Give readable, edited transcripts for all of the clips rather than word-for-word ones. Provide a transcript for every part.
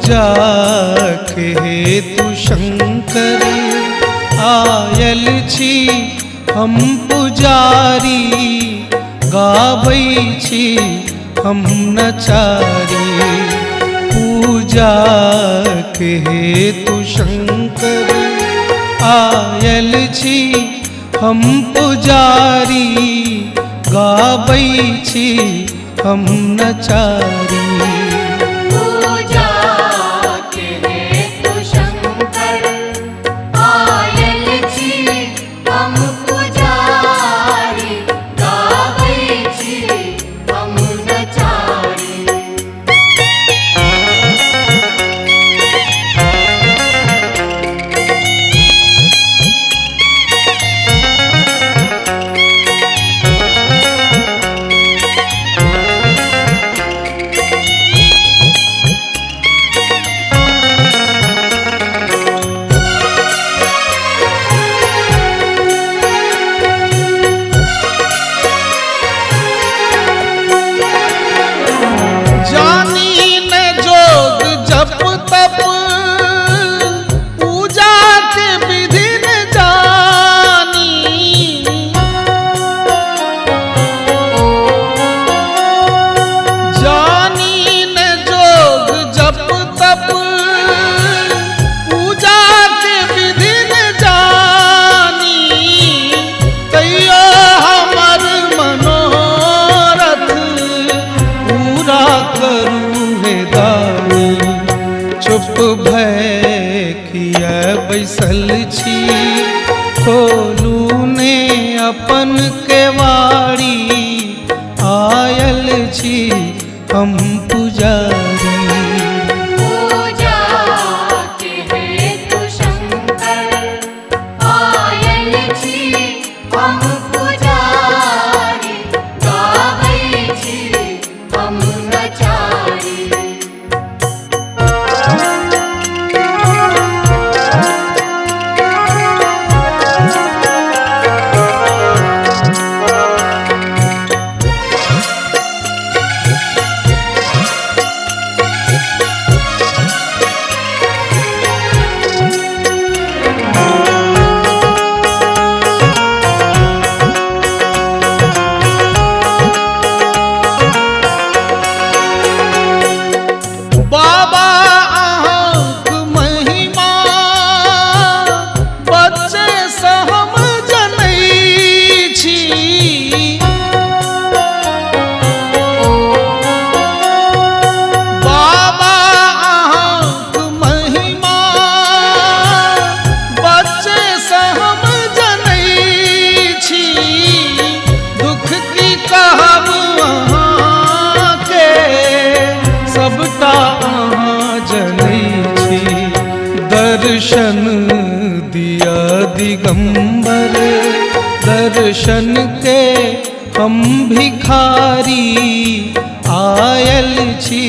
पूजा के हेतु शंकर आयल छी हम पुजारी, गाबै छी हम नचारी। पूजा के हेतु शंकर आयल छी हम पुजारी, गाबै छी हम नचारी। पूजा के हेतु शंकर आयल छी हम पुजारी, गाबै छी हम नचारी। चुप भय किया बैसल छी, खोलू ने अपन केवाड़ी, आयल छी हम पुजारी। पूजा के हेतु शंकर आयल छी हम पुजारी, गाबै छी हम नचारी। दर्शन दिया दिगंबर, दर्शन के हम भिखारी, आयल छी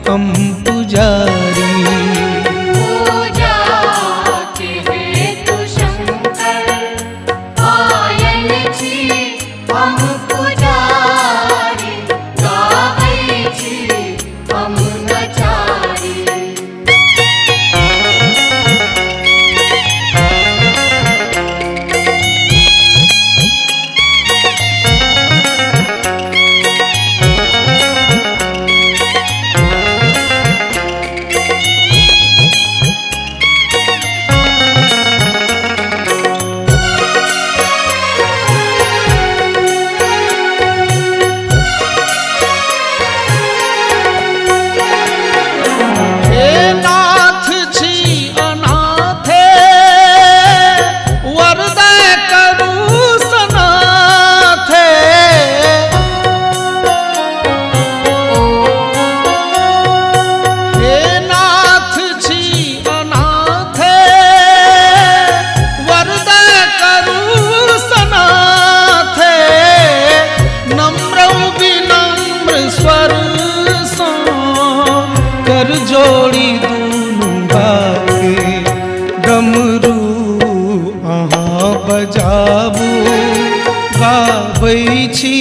हम पुजारी। पूजा के हेतु शंकर आयल छी हम पुजारी, गाबै छी हम नचारी। जोड़ी दूनू बाके डमरू अहाँ बजाबू, गाबै छी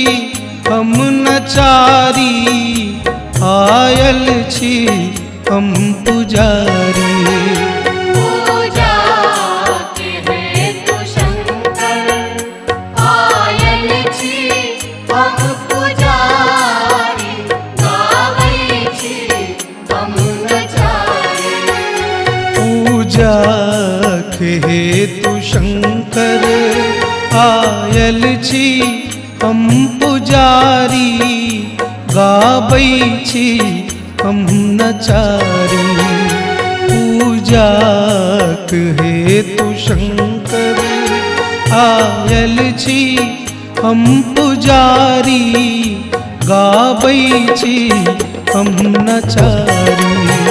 हम नचारी, आयल छी हम पुजारी। पूजा के हेतु शंकर आयल छी हम पुजारी, गावै छी हम नचारी। पूजा के हेतु शंकर आयल छी हम पुजारी, गाबै छी हम नचारी। पूजा के हेतु शंकर आयल छी हम पुजारी, गाबै छी हम नचारी।